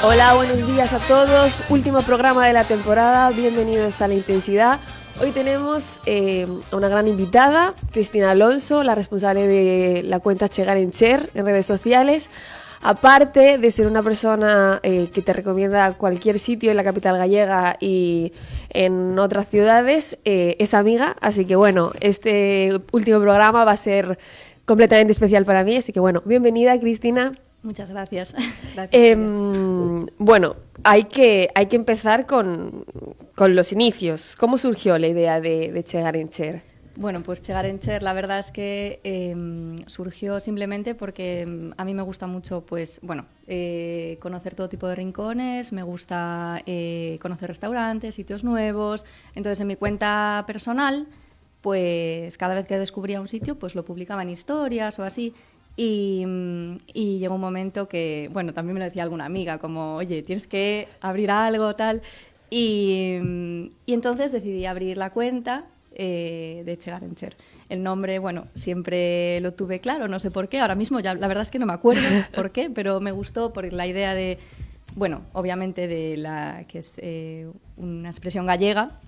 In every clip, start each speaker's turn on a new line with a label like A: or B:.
A: Hola, buenos días a todos. Último programa de la temporada. Bienvenidos a La Intensidad. Hoy tenemos a una gran invitada, Cristina Alonso, la responsable de la cuenta Chegar en Cher en redes sociales. Aparte de ser una persona que te recomienda cualquier sitio en la capital gallega y en otras ciudades, es amiga. Así que bueno, este último programa va a ser completamente especial para mí. Así que bueno, bienvenida, Cristina.
B: Muchas gracias. Gracias.
A: Bueno, hay que empezar con los inicios. ¿Cómo surgió la idea de Chegar en Cher?
B: Bueno, pues Chegar en Cher, la verdad es que surgió simplemente porque a mí me gusta mucho, pues, bueno, conocer todo tipo de rincones, me gusta conocer restaurantes, sitios nuevos. Entonces, en mi cuenta personal, pues, cada vez que descubría un sitio, pues lo publicaba en historias o así. Y llegó un momento que, bueno, también me lo decía alguna amiga, como, oye, tienes que abrir algo, tal. Y entonces decidí abrir la cuenta de Chegar en Cher. El nombre, bueno, siempre lo tuve claro, no sé por qué. Ahora mismo ya la verdad es que no me acuerdo por qué, pero me gustó por la idea de, bueno, obviamente de la que es una expresión gallega,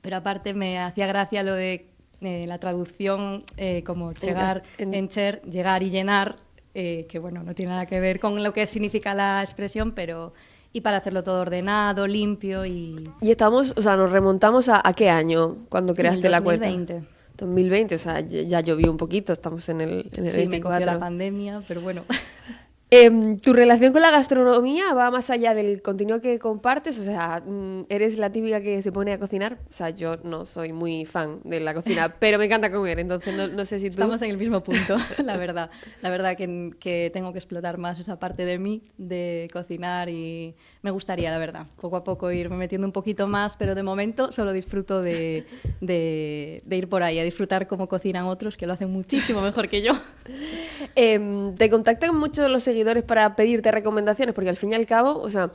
B: pero aparte me hacía gracia lo de la traducción como chegar en Cher, llegar y llenar, que bueno, no tiene nada que ver con lo que significa la expresión, pero y para hacerlo todo ordenado, limpio y
A: estamos, o sea, nos remontamos a qué año cuando creaste la cuenta.
B: 2020.
A: 2020, o sea, ya llovió un poquito, estamos en el
B: Sí,
A: 24.
B: me cogió la pandemia, pero bueno.
A: ¿Tu relación con la gastronomía va más allá del contenido que compartes? O sea, ¿eres la típica que se pone a cocinar? O sea, yo no soy muy fan de la cocina, pero me encanta comer, entonces no sé si tú...
B: Estamos en el mismo punto, la verdad. La verdad que tengo que explotar más esa parte de mí, de cocinar, y me gustaría, la verdad, poco a poco irme metiendo un poquito más, pero de momento solo disfruto de ir por ahí, a disfrutar cómo cocinan otros, que lo hacen muchísimo mejor que yo.
A: ¿Te contactan mucho los seguidores para pedirte recomendaciones? Porque al fin y al cabo, o sea,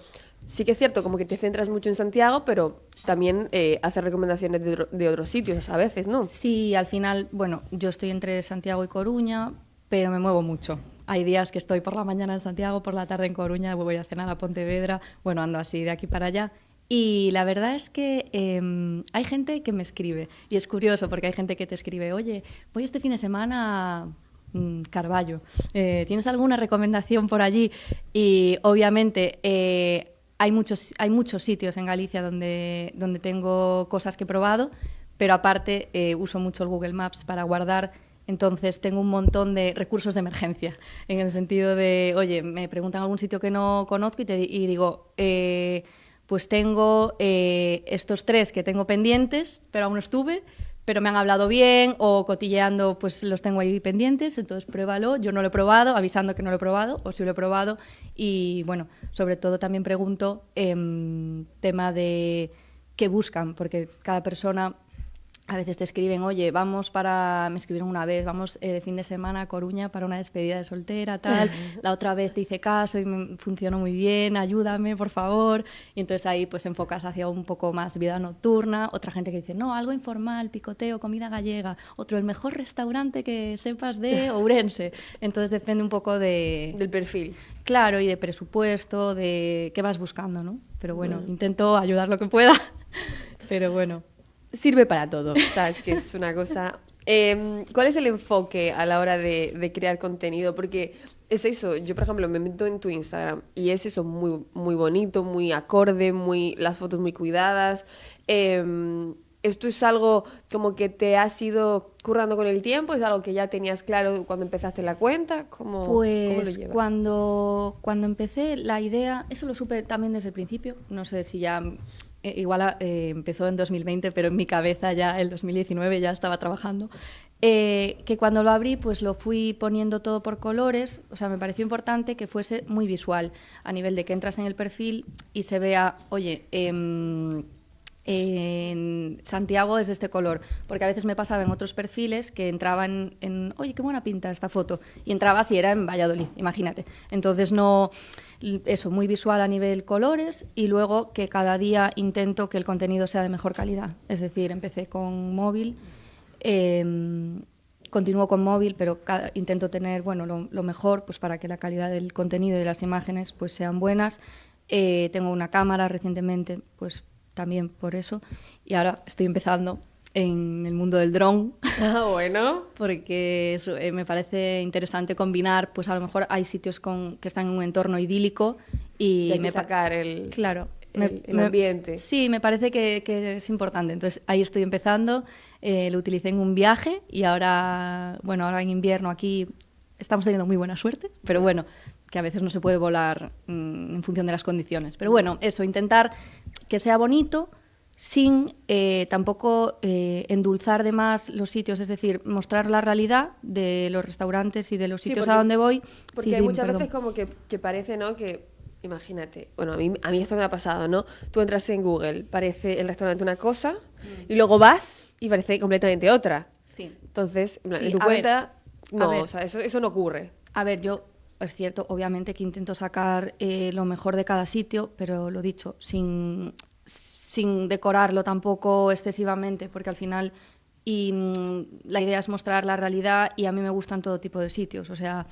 A: sí que es cierto como que te centras mucho en Santiago, pero también haces recomendaciones de otros sitios a veces, ¿no?
B: Sí, al final, bueno, yo estoy entre Santiago y Coruña, pero me muevo mucho. Hay días que estoy por la mañana en Santiago, por la tarde en Coruña, voy a cenar a Pontevedra, bueno, ando así de aquí para allá. Y la verdad es que hay gente que me escribe, y es curioso porque hay gente que te escribe, oye, voy este fin de semana a Carballo, ¿tienes alguna recomendación por allí? Y obviamente hay muchos sitios en Galicia donde tengo cosas que he probado, pero aparte uso mucho el Google Maps para guardar. Entonces tengo un montón de recursos de emergencia, en el sentido de, oye, me preguntan algún sitio que no conozco y digo, pues tengo estos 3 que tengo pendientes, pero aún no estuve, pero me han hablado bien o cotilleando, pues los tengo ahí pendientes, entonces pruébalo. Yo no lo he probado, avisando que no lo he probado, o sí lo he probado. Y bueno, sobre todo también pregunto tema de qué buscan, porque cada persona... A veces te escriben, oye, me escribieron una vez, vamos de fin de semana a Coruña para una despedida de soltera, tal. La otra vez te hice caso y me funcionó muy bien, ayúdame, por favor. Y entonces ahí pues enfocas hacia un poco más vida nocturna. Otra gente que dice, no, algo informal, picoteo, comida gallega. Otro, el mejor restaurante que sepas de Ourense. Entonces depende un poco
A: del perfil.
B: Claro, y de presupuesto, de qué vas buscando, ¿no? Pero bueno, intento ayudar lo que pueda. Pero bueno.
A: Sirve para todo, ¿sabes? Que es una cosa... ¿Cuál es el enfoque a la hora de crear contenido? Porque es eso, yo por ejemplo me meto en tu Instagram y es eso muy, muy bonito, muy acorde, las fotos muy cuidadas. ¿Esto es algo como que te has ido currando con el tiempo? ¿Es algo que ya tenías claro cuando empezaste la cuenta? ¿Cómo lo llevas?
B: Cuando empecé la idea, eso lo supe también desde el principio, no sé si ya... igual empezó en 2020, pero en mi cabeza ya el 2019 ya estaba trabajando. Que cuando lo abrí, pues lo fui poniendo todo por colores. O sea, me pareció importante que fuese muy visual, a nivel de que entras en el perfil y se vea, oye, en Santiago es de este color, porque a veces me pasaba en otros perfiles que entraban oye, qué buena pinta esta foto, y entrabas y era en Valladolid, imagínate. Entonces no, eso, muy visual a nivel colores, y luego que cada día intento que el contenido sea de mejor calidad. Es decir, empecé con móvil, continúo con móvil, pero intento tener, bueno, lo mejor, pues para que la calidad del contenido y de las imágenes pues sean buenas. Tengo una cámara recientemente, pues también por eso. Y ahora estoy empezando en el mundo del dron.
A: Ah, bueno.
B: Porque eso, me parece interesante combinar, pues a lo mejor hay sitios que están en un entorno idílico y
A: hay que sacar
B: claro,
A: el ambiente.
B: Sí, me parece que es importante. Entonces ahí estoy empezando, lo utilicé en un viaje y ahora, bueno, ahora en invierno aquí estamos teniendo muy buena suerte, pero bueno, que a veces no se puede volar en función de las condiciones. Pero bueno, eso, intentar que sea bonito, sin tampoco endulzar de más los sitios, es decir, mostrar la realidad de los restaurantes y de los sitios a donde voy.
A: Porque hay muchas veces como que parece, ¿no? Que, imagínate, bueno, a mí esto me ha pasado, ¿no? Tú entras en Google, parece el restaurante una cosa, y luego vas y parece completamente otra.
B: Sí.
A: Entonces, en tu cuenta, no, o sea, eso no ocurre.
B: A ver, yo, es cierto, obviamente que intento sacar lo mejor de cada sitio, pero lo dicho, sin decorarlo tampoco excesivamente, porque al final la idea es mostrar la realidad y a mí me gustan todo tipo de sitios. O sea,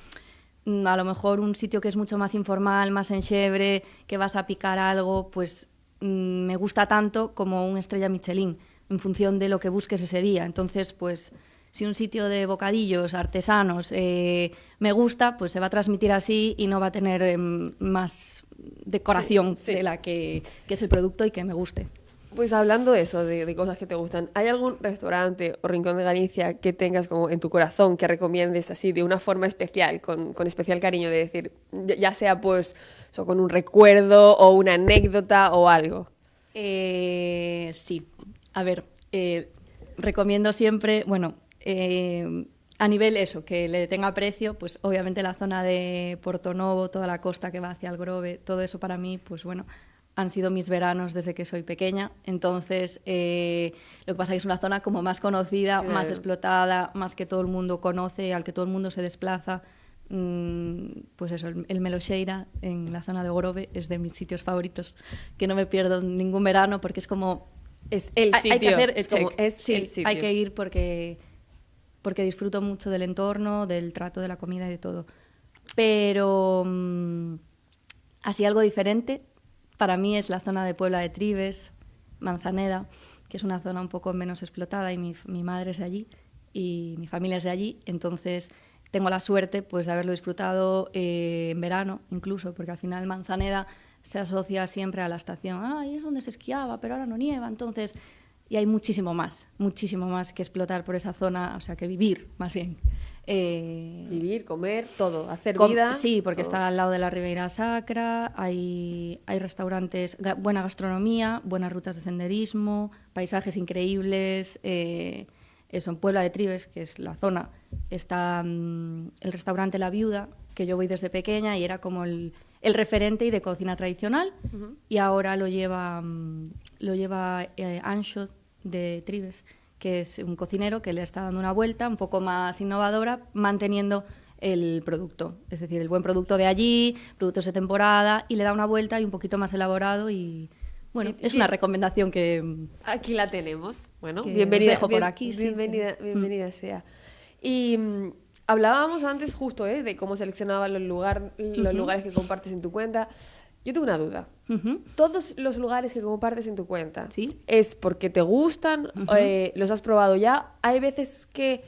B: a lo mejor un sitio que es mucho más informal, más enxebre, que vas a picar algo, pues me gusta tanto como un estrella Michelin, en función de lo que busques ese día. Entonces, pues si un sitio de bocadillos artesanos me gusta, pues se va a transmitir así y no va a tener más decoración de la que es el producto y que me guste.
A: Pues hablando de eso, de cosas que te gustan, ¿hay algún restaurante o rincón de Galicia que tengas como en tu corazón que recomiendes así de una forma especial, con especial cariño, de decir, ya sea pues con un recuerdo o una anécdota o algo?
B: Sí, a ver, recomiendo siempre, bueno, a nivel eso, que le tenga precio, pues obviamente la zona de Portonovo, toda la costa que va hacia el Grove, todo eso para mí, pues bueno, han sido mis veranos desde que soy pequeña. Entonces, lo que pasa es que es una zona como más conocida, sí, más explotada, más que todo el mundo conoce, al que todo el mundo se desplaza. Pues eso, el Meloxeira en la zona de Grove es de mis sitios favoritos, que no me pierdo ningún verano porque es como...
A: Es el sitio.
B: Hay que hacer,
A: es como, es
B: sí,
A: el sitio.
B: Hay que ir porque disfruto mucho del entorno, del trato, de la comida y de todo. Pero así algo diferente para mí es la zona de Puebla de Trives, Manzaneda, que es una zona un poco menos explotada y mi madre es de allí y mi familia es de allí, entonces tengo la suerte pues de haberlo disfrutado en verano incluso, porque al final Manzaneda se asocia siempre a la estación, ahí es donde se esquiaba, pero ahora no nieva, entonces... Y hay muchísimo más que explotar por esa zona, o sea, que vivir, más bien.
A: Vivir, comer, todo, hacer vida.
B: Sí, porque
A: todo.
B: está al lado de la Ribeira Sacra, hay restaurantes, buena gastronomía, buenas rutas de senderismo, paisajes increíbles. Eso, en Puebla de Trives, que es la zona, está el restaurante La Viuda, que yo voy desde pequeña y era como el referente y de cocina tradicional, y ahora lo lleva Anxo de Trives, que es un cocinero que le está dando una vuelta un poco más innovadora, manteniendo el producto, es decir, el buen producto de allí, productos de temporada, y le da una vuelta y un poquito más elaborado y... Bueno, es una recomendación que...
A: Aquí la tenemos. Bueno,
B: bienvenida por aquí.
A: Bienvenida sea. Y hablábamos antes justo de cómo seleccionabas los lugares que compartes en tu cuenta. Yo tengo una duda. ¿Todos los lugares que compartes en tu cuenta es porque te gustan? ¿Los has probado ya? ¿Hay veces que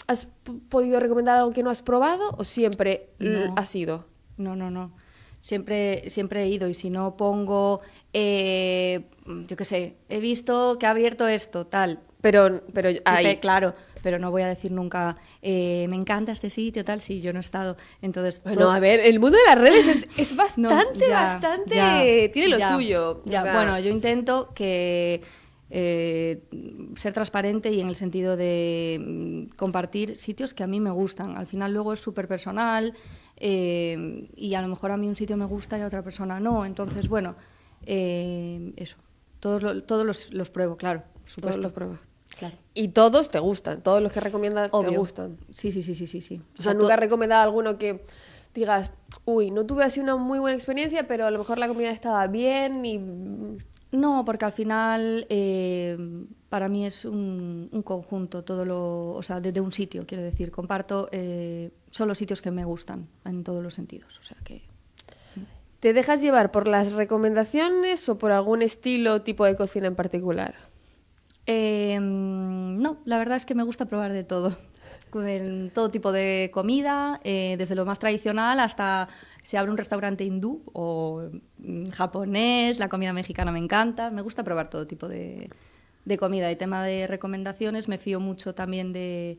A: has podido recomendar algo que no has probado o siempre has ido?
B: No. Siempre he ido, y si no pongo, yo qué sé, he visto que ha abierto esto, tal.
A: Pero hay.
B: Claro, pero no voy a decir nunca, me encanta este sitio, tal, sí, yo no he estado. Entonces,
A: bueno, a ver, el mundo de las redes es bastante, tiene lo suyo.
B: Ya, o sea, bueno, yo intento que ser transparente y en el sentido de compartir sitios que a mí me gustan. Al final luego es súper personal. Y a lo mejor a mí un sitio me gusta y a otra persona no, entonces bueno, eso, todos los pruebo, claro, por supuesto.
A: Todos los pruebas.
B: Claro.
A: Y todos te gustan, todos los que recomiendas te gustan.
B: Sí.
A: O sea, nunca has recomendado alguno que digas, uy, no tuve así una muy buena experiencia, pero a lo mejor la comida estaba bien y...
B: No, porque al final para mí es un conjunto, o sea, desde un sitio, quiero decir, comparto son los sitios que me gustan en todos los sentidos, o sea que...
A: ¿Te dejas llevar por las recomendaciones o por algún estilo o tipo de cocina en particular?
B: No, la verdad es que me gusta probar de todo. Todo tipo de comida, desde lo más tradicional hasta si abre un restaurante hindú o japonés, la comida mexicana me encanta. Me gusta probar todo tipo de comida. Y tema de recomendaciones, me fío mucho también de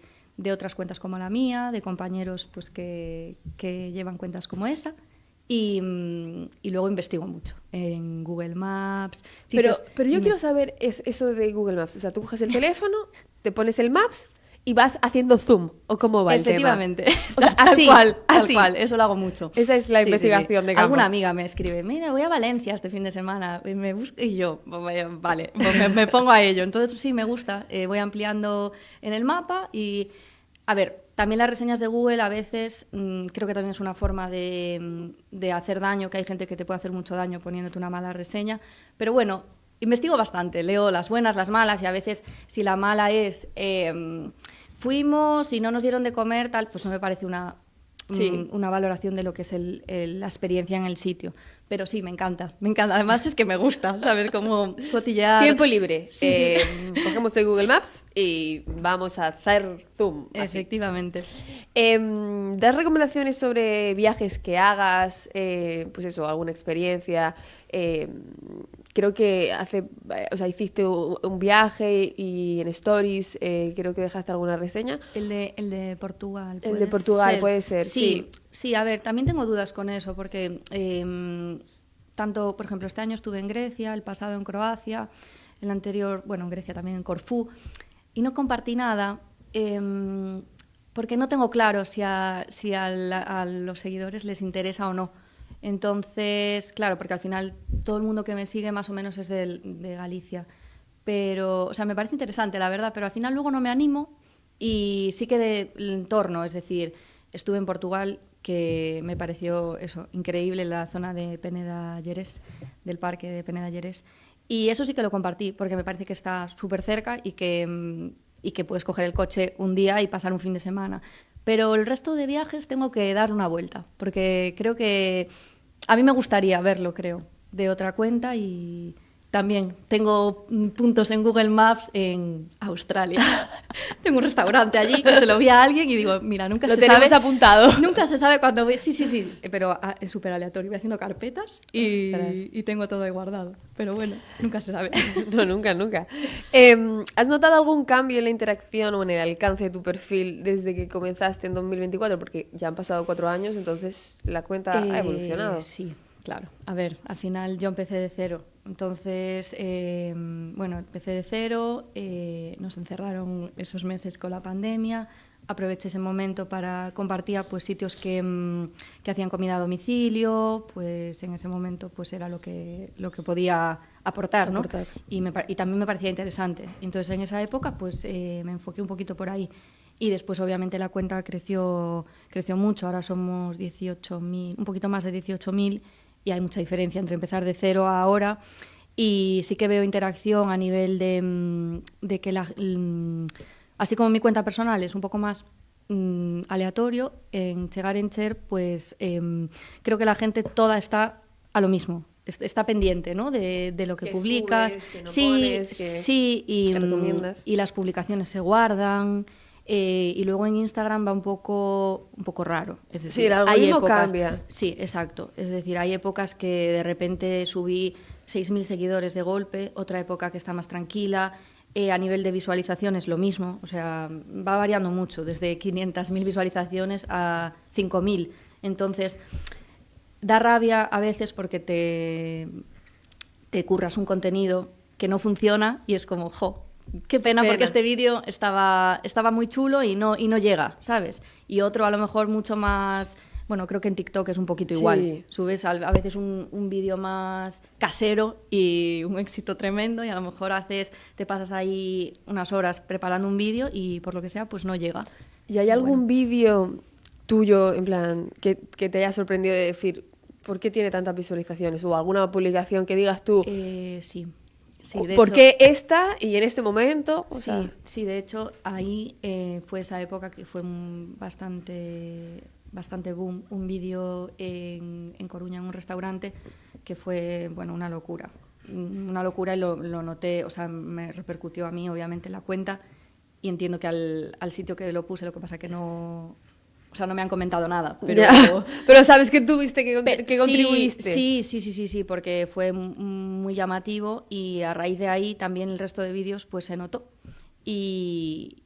B: otras cuentas como la mía, de compañeros pues que llevan cuentas como esa. Y luego investigo mucho en Google Maps.
A: Pero yo quiero saber eso de Google Maps. O sea, tú coges el teléfono, te pones el Maps y vas haciendo zoom. ¿O cómo va el tema?
B: Efectivamente.
A: O sea,
B: así,
A: tal
B: tal cual. Eso lo hago mucho.
A: Esa es la investigación de campo.
B: Alguna amiga me escribe, mira, voy a Valencia este fin de semana. Y me busca y yo, vale, me pongo a ello. Entonces sí, me gusta. Voy ampliando en el mapa y... A ver, también las reseñas de Google a veces creo que también es una forma de hacer daño, que hay gente que te puede hacer mucho daño poniéndote una mala reseña. Pero bueno, investigo bastante, leo las buenas, las malas, y a veces si la mala es fuimos y no nos dieron de comer, tal, pues no me parece una valoración de lo que es la experiencia en el sitio. Pero sí, me encanta. Además es que me gusta, ¿sabes? Como cotillear.
A: Tiempo libre.
B: Sí.
A: Cogemos el Google Maps y vamos a hacer zoom. Así.
B: Efectivamente.
A: ¿Das recomendaciones sobre viajes que hagas? Pues eso, alguna experiencia. Creo que hiciste un viaje y en Stories creo que dejaste alguna reseña.
B: El de Portugal.
A: El de Portugal puede ser, sí.
B: Sí, a ver, también tengo dudas con eso, porque tanto, por ejemplo, este año estuve en Grecia, el pasado en Croacia, el anterior, bueno, en Grecia también en Corfú, y no compartí nada, porque no tengo claro si a los seguidores les interesa o no. Entonces, claro, porque al final todo el mundo que me sigue más o menos es de Galicia. Pero, o sea, me parece interesante, la verdad, pero al final luego no me animo y sí que del entorno, es decir, estuve en Portugal, que me pareció eso, increíble, la zona de Peneda Gerês, del parque de Peneda Gerês, y eso sí que lo compartí, porque me parece que está súper cerca y que puedes coger el coche un día y pasar un fin de semana. Pero el resto de viajes tengo que dar una vuelta, porque creo que a mí me gustaría verlo, creo, de otra cuenta, y también tengo puntos en Google Maps en Australia. Tengo un restaurante allí que se lo vi a alguien y digo, mira, nunca se sabe.
A: Lo tenemos apuntado.
B: Nunca se sabe cuándo voy. Sí, pero es súper aleatorio. Voy haciendo carpetas y tengo todo ahí guardado. Pero bueno, nunca se sabe.
A: No, nunca. ¿Has notado algún cambio en la interacción o en el alcance de tu perfil desde que comenzaste en 2024? Porque ya han pasado 4 años, entonces la cuenta ha evolucionado.
B: Sí, claro. A ver, al final yo empecé de cero. Entonces, empecé de cero, nos encerraron esos meses con la pandemia, aproveché ese momento para compartir pues, sitios que hacían comida a domicilio, pues en ese momento pues era lo que podía aportar, ¿no? Y también me parecía interesante. Entonces, en esa época pues me enfoqué un poquito por ahí. Y después, obviamente, la cuenta creció mucho. Ahora somos 18.000, un poquito más de 18.000, y hay mucha diferencia entre empezar de cero a ahora. Y sí que veo interacción a nivel de que así como mi cuenta personal es un poco más aleatorio, en Chegar en Cher, pues creo que la gente toda está a lo mismo. Está pendiente, ¿no? de lo que publicas.
A: Subes, que no pones, que recomiendas.
B: Y las publicaciones se guardan. Y luego en Instagram va un poco raro. Es decir,
A: sí, el algoritmo
B: hay épocas,
A: cambia.
B: Sí, exacto. Es decir, hay épocas que de repente subí 6.000 seguidores de golpe, otra época que está más tranquila. A nivel de visualizaciones lo mismo, o sea, va variando mucho, desde 500.000 visualizaciones a 5.000. Entonces, da rabia a veces porque te curras un contenido que no funciona y es como, qué pena, porque este vídeo estaba muy chulo y no llega, ¿sabes? Y otro a lo mejor mucho más... Bueno, creo que en TikTok es un poquito igual.
A: Sí.
B: Subes a veces un vídeo más casero y un éxito tremendo, y a lo mejor te pasas ahí unas horas preparando un vídeo y por lo que sea, pues no llega.
A: ¿Y hay algún vídeo tuyo, en plan, que te haya sorprendido de decir, ¿por qué tiene tantas visualizaciones? ¿O alguna publicación que digas tú,
B: sí,
A: ¿por qué esta y en este momento?
B: Sí, de hecho, ahí fue esa época que fue bastante bastante boom un vídeo en Coruña, en un restaurante, que fue, bueno, una locura. Una locura, y lo noté, o sea, me repercutió a mí, obviamente, en la cuenta, y entiendo que al sitio que lo puse, lo que pasa que no... O sea, no me han comentado nada, pero...
A: Pero sabes que tuviste que contribuiste.
B: Sí, porque fue muy llamativo, y a raíz de ahí también el resto de vídeos pues se notó. Y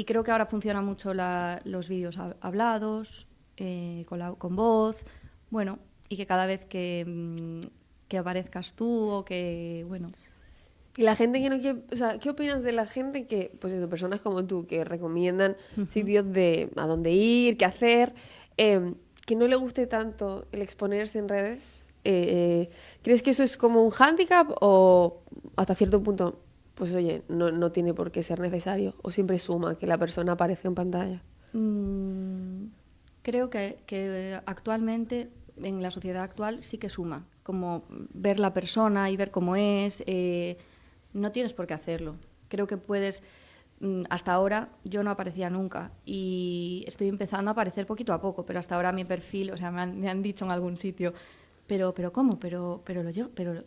B: creo que ahora funcionan mucho los vídeos hablados, con voz, bueno, y que cada vez que aparezcas tú o que, bueno...
A: Y la gente que no quiere, o sea, ¿qué opinas de la gente que, pues eso, personas como tú, que recomiendan sitios de a dónde ir, qué hacer, que no le guste tanto el exponerse en redes? ¿Crees que eso es como un hándicap o hasta cierto punto, pues oye, no tiene por qué ser necesario o siempre suma que la persona aparezca en pantalla?
B: Creo que actualmente, en la sociedad actual, sí que suma, como ver la persona y ver cómo es. No tienes por qué hacerlo. Creo que puedes... Hasta ahora yo no aparecía nunca y estoy empezando a aparecer poquito a poco, pero hasta ahora mi perfil, o sea, me han dicho en algún sitio, pero ¿cómo? Pero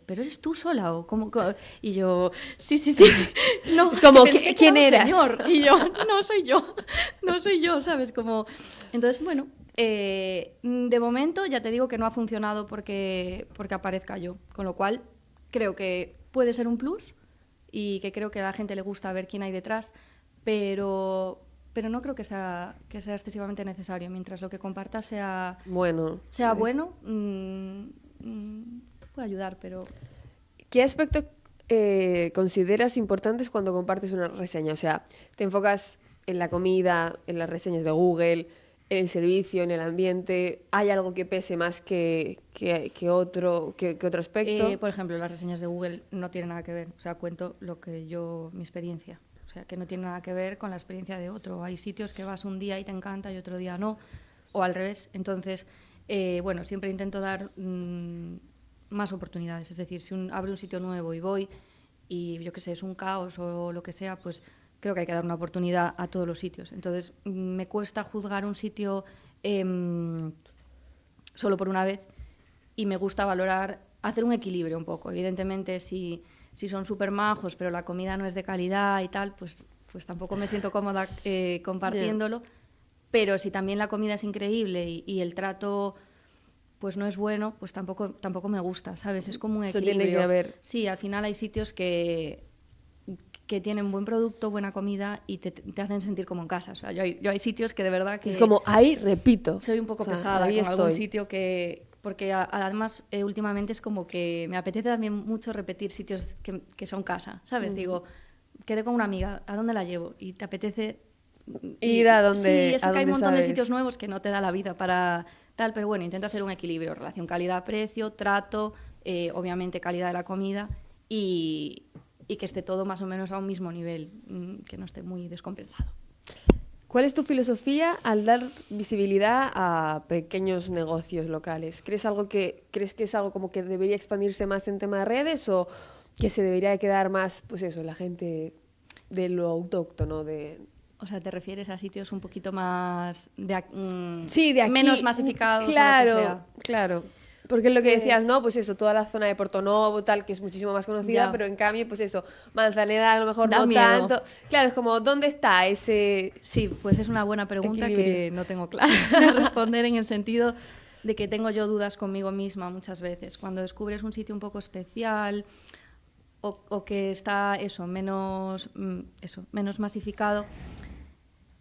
B: eres tú sola, o cómo. Y yo, sí. No,
A: es como,
B: ¿quién
A: eras?
B: Señor. Y yo, no soy yo, ¿sabes? Como... Entonces, bueno, de momento ya te digo que no ha funcionado porque aparezca yo, con lo cual creo que puede ser un plus y que creo que a la gente le gusta ver quién hay detrás, pero no creo que sea excesivamente necesario. Mientras lo que compartas sea bueno, puede ayudar, pero...
A: ¿Qué aspectos consideras importantes cuando compartes una reseña? O sea, ¿te enfocas en la comida, en las reseñas de Google, en el servicio, en el ambiente? ¿Hay algo que pese más que otro aspecto?
B: Por ejemplo, las reseñas de Google no tienen nada que ver. O sea, cuento mi experiencia. O sea, que no tiene nada que ver con la experiencia de otro. Hay sitios que vas un día y te encanta y otro día no, o al revés. Entonces, bueno, siempre intento dar más oportunidades. Es decir, si abre un sitio nuevo y voy y, yo qué sé, es un caos o lo que sea, pues creo que hay que dar una oportunidad a todos los sitios. Entonces, me cuesta juzgar un sitio solo por una vez, y me gusta valorar, hacer un equilibrio un poco. Evidentemente, si son súper majos, pero la comida no es de calidad y tal, pues tampoco me siento cómoda compartiéndolo. Yeah. Pero si también la comida es increíble y el trato pues no es bueno, pues tampoco me gusta, ¿sabes? Es como un equilibrio.
A: Eso tiene que haber.
B: Sí, al final hay sitios que tienen buen producto, buena comida y te hacen sentir como en casa. O sea, yo hay sitios que de verdad que...
A: Es como, ahí repito.
B: Soy un poco pesada con algún sitio que... Porque además últimamente es como que me apetece también mucho repetir sitios que son casa, ¿sabes? Digo, quedé con una amiga, ¿a dónde la llevo? Y te apetece...
A: Ir a donde...
B: Sí, es que hay un montón de sitios nuevos que no te da la vida para tal, pero bueno, intento hacer un equilibrio, relación calidad-precio, trato, obviamente calidad de la comida y que esté todo más o menos a un mismo nivel, que no esté muy descompensado.
A: ¿Cuál es tu filosofía al dar visibilidad a pequeños negocios locales? ¿Crees que es algo como que debería expandirse más en tema de redes o que se debería quedar más, pues eso, la gente de lo autóctono?
B: O sea, ¿te refieres a sitios un poquito más
A: sí, de aquí,
B: menos masificados?
A: Claro,
B: o lo que sea?
A: Claro. Porque es lo que decías, ¿no? Pues eso, toda la zona de Portonovo, tal, que es muchísimo más conocida, pero en cambio, pues eso, Manzaneda a lo mejor no
B: miedo.
A: tanto. Claro, es como, ¿dónde está ese...?
B: Sí, pues es una buena pregunta
A: equilibrio?
B: Que no tengo clara de responder, en el sentido de que tengo yo dudas conmigo misma muchas veces. Cuando descubres un sitio un poco especial o que está menos masificado,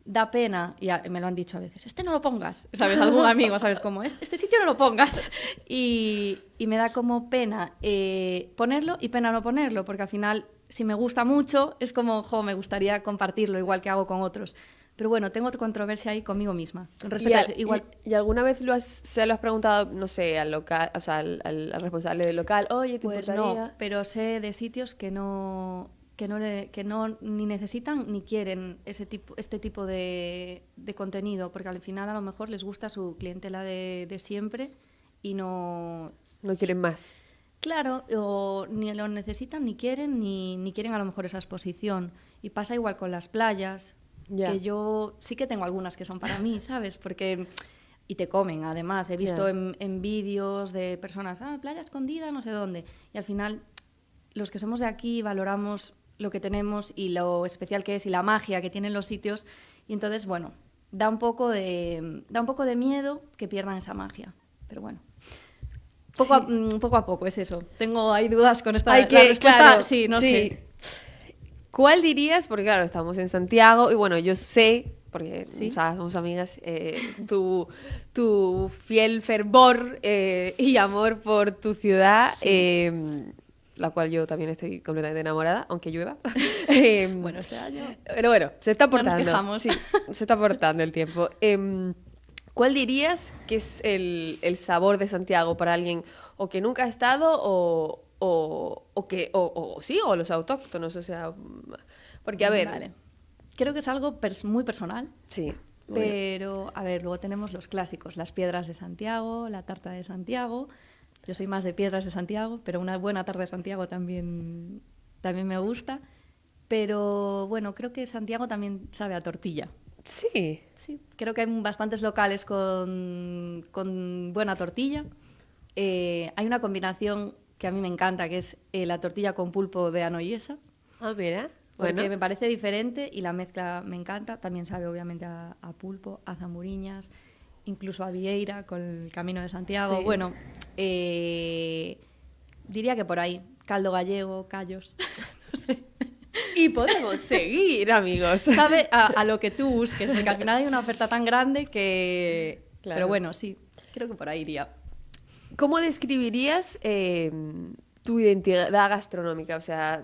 B: da pena, y me lo han dicho a veces, no lo pongas, ¿sabes? Algún amigo, ¿sabes? Como, este sitio no lo pongas. Y me da como pena ponerlo y pena no ponerlo, porque al final, si me gusta mucho, es como, me gustaría compartirlo, igual que hago con otros. Pero bueno, tengo controversia ahí conmigo misma. Respecto a eso, igual...
A: ¿Y alguna vez se lo has preguntado, no sé, al local, o sea, al responsable del local? Oye, ¿te importaría?
B: No, pero sé de sitios que no ni necesitan ni quieren este tipo de contenido, porque al final a lo mejor les gusta su clientela de siempre y no
A: quieren más.
B: Claro, o ni lo necesitan ni quieren a lo mejor esa exposición. Y pasa igual con las playas, que yo sí que tengo algunas que son para mí, ¿sabes? Porque y te comen, además. He visto
A: Ya.
B: en vídeos de personas, playa escondida, no sé dónde. Y al final, los que somos de aquí valoramos lo que tenemos y lo especial que es y la magia que tienen los sitios. Y entonces, bueno, da un poco de miedo que pierdan esa magia. Pero bueno, poco a poco es eso. Tengo ahí dudas con esta
A: Hay
B: la
A: que,
B: respuesta.
A: claro,
B: Sí, no sé.
A: ¿Cuál dirías? Porque claro, estamos en Santiago y bueno, yo sé, porque
B: Sí.
A: o sea, somos amigas, tu fiel fervor y amor por tu ciudad,
B: Sí.
A: la cual yo también estoy completamente enamorada, aunque llueva. Em,
B: Bueno, este año
A: pero bueno, se está
B: no nos
A: portando.
B: quejamos.
A: Sí, se está portando el tiempo. ¿Cuál dirías que es el sabor de Santiago para alguien o que nunca ha estado o sí, o los autóctonos? O sea, porque a ver,
B: Vale. Creo que es algo muy personal,
A: sí, bueno,
B: pero a ver, luego tenemos los clásicos, las piedras de Santiago, la tarta de Santiago. Yo soy más de piedras de Santiago, pero una buena tarta de Santiago también me gusta. Pero bueno, creo que Santiago también sabe a tortilla.
A: sí,
B: Sí, creo que hay bastantes locales con buena tortilla. Hay una combinación que a mí me encanta, que es la tortilla con pulpo de Anoyesa,
A: ah, mira,
B: porque
A: bueno,
B: me parece diferente y la mezcla me encanta. También sabe obviamente a pulpo, a zamuriñas, incluso a vieira con el Camino de Santiago.
A: sí.
B: Bueno, diría que por ahí, caldo gallego, callos, no sé.
A: Y podemos seguir, amigos.
B: Sabe a lo que tú busques, porque al final hay una oferta tan grande que...
A: Claro.
B: Pero bueno, sí, creo que por ahí iría.
A: ¿Cómo describirías tu identidad gastronómica? O sea,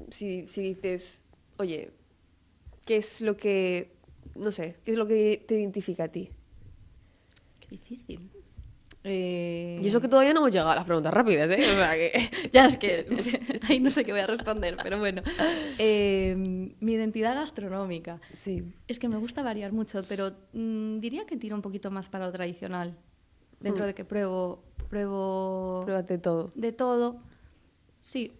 A: si dices, oye, ¿qué es lo que, no sé, qué es lo que te identifica a ti?
B: Qué difícil.
A: Y eso que todavía no hemos llegado a las preguntas rápidas, ¿eh? O sea que...
B: Ya es que ahí no sé qué voy a responder, pero bueno. Mi identidad gastronómica.
A: Sí,
B: Es que me gusta variar mucho, pero diría que tiro un poquito más para lo tradicional. Dentro de que pruebo
A: pruébate todo.
B: de todo. Sí,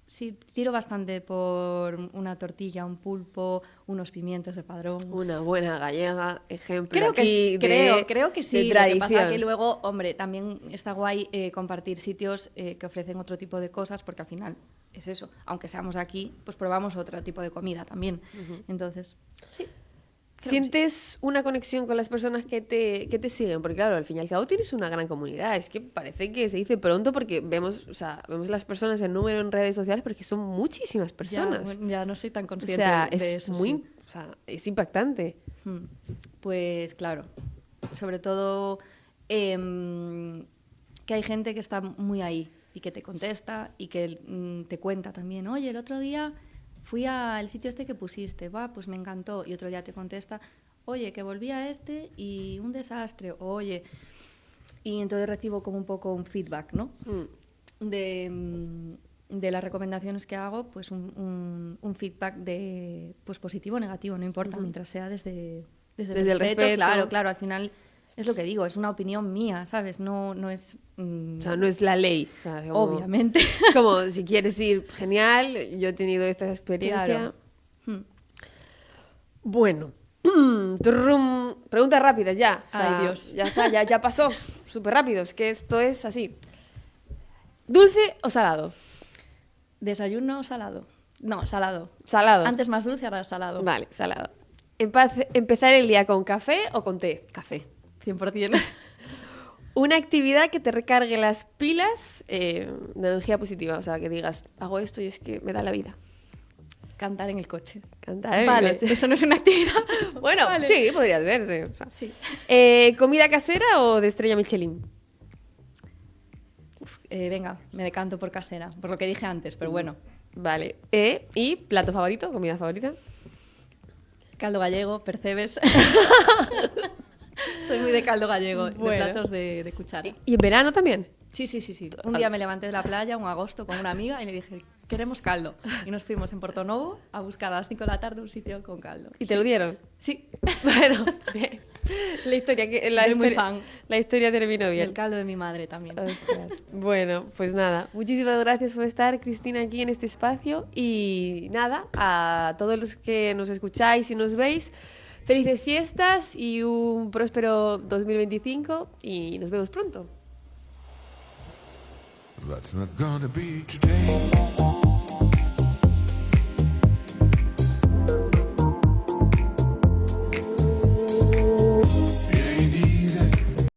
B: sí, tiro bastante por una tortilla, un pulpo, unos pimientos de Padrón.
A: Una buena gallega, ejemplo
B: Creo que,
A: aquí
B: creo que
A: de
B: sí. Lo que
A: tradición.
B: pasa que luego, hombre, también está guay compartir sitios que ofrecen otro tipo de cosas, porque al final es eso. Aunque seamos aquí, pues probamos otro tipo de comida también. Entonces, sí. Creo que sí.
A: ¿Sientes una conexión con las personas que te siguen? Porque claro, al fin y al cabo tienes una gran comunidad. Es que parece que se dice pronto porque vemos, o sea, vemos las personas en número en redes sociales porque son muchísimas personas.
B: Ya, bueno, ya no soy tan
A: O
B: consciente
A: sea,
B: de
A: es
B: eso.
A: muy,
B: Sí.
A: o sea, es impactante.
B: Pues claro, sobre todo que hay gente que está muy ahí y que te contesta y que te cuenta también, oye, el otro día fui al sitio este que pusiste, va, pues me encantó. Y otro día te contesta, oye, que volví a este y un desastre, oye. Y entonces recibo como un poco un feedback, ¿no? De las recomendaciones que hago, pues un feedback de pues positivo o negativo, no importa, mientras sea desde
A: Desde el respeto.
B: Claro, claro, al final es lo que digo, es una opinión mía, ¿sabes? No es...
A: O sea, no es la ley. O sea, como,
B: obviamente.
A: como si quieres ir, genial, yo he tenido esta experiencia.
B: Claro.
A: Bueno, turrum, preguntas rápidas ya. O sea,
B: Ay, Dios.
A: Ya está, ya pasó. Súper rápido, es que esto es así. ¿Dulce o salado?
B: ¿Desayuno salado? No, salado.
A: Salado.
B: Antes más dulce, ahora salado.
A: Vale, salado. ¿Empezar el día con café o con té?
B: Café, 100%.
A: Una actividad que te recargue las pilas de energía positiva. O sea, que digas, hago esto y es que me da la vida.
B: Cantar en el coche.
A: Cantar en el
B: Vale,
A: coche.
B: eso no es una actividad.
A: Bueno,
B: Vale.
A: sí, podría ser, sí. O sea,
B: Sí.
A: ¿comida casera o de estrella Michelin?
B: Venga, me decanto por casera, por lo que dije antes, pero bueno.
A: Vale. ¿Y plato favorito? ¿Comida favorita?
B: Caldo gallego, percebes. Soy muy de caldo gallego,
A: Bueno.
B: de platos de cuchara.
A: ¿Y en verano también?
B: Sí. Un día me levanté de la playa, un agosto, con una amiga y le dije, queremos caldo. Y nos fuimos en Portonovo a buscar a las 5 de la tarde un sitio con caldo.
A: ¿Y te lo dieron?
B: Sí.
A: Bueno, bien. La historia,
B: Soy muy fan.
A: La historia terminó
B: Y
A: bien.
B: el caldo de mi madre también.
A: Ostras. Bueno, pues nada, muchísimas gracias por estar, Cristina, aquí en este espacio y nada, a todos los que nos escucháis y nos veis, Felices fiestas y un próspero 2025 y nos vemos pronto.
C: That's not gonna be today.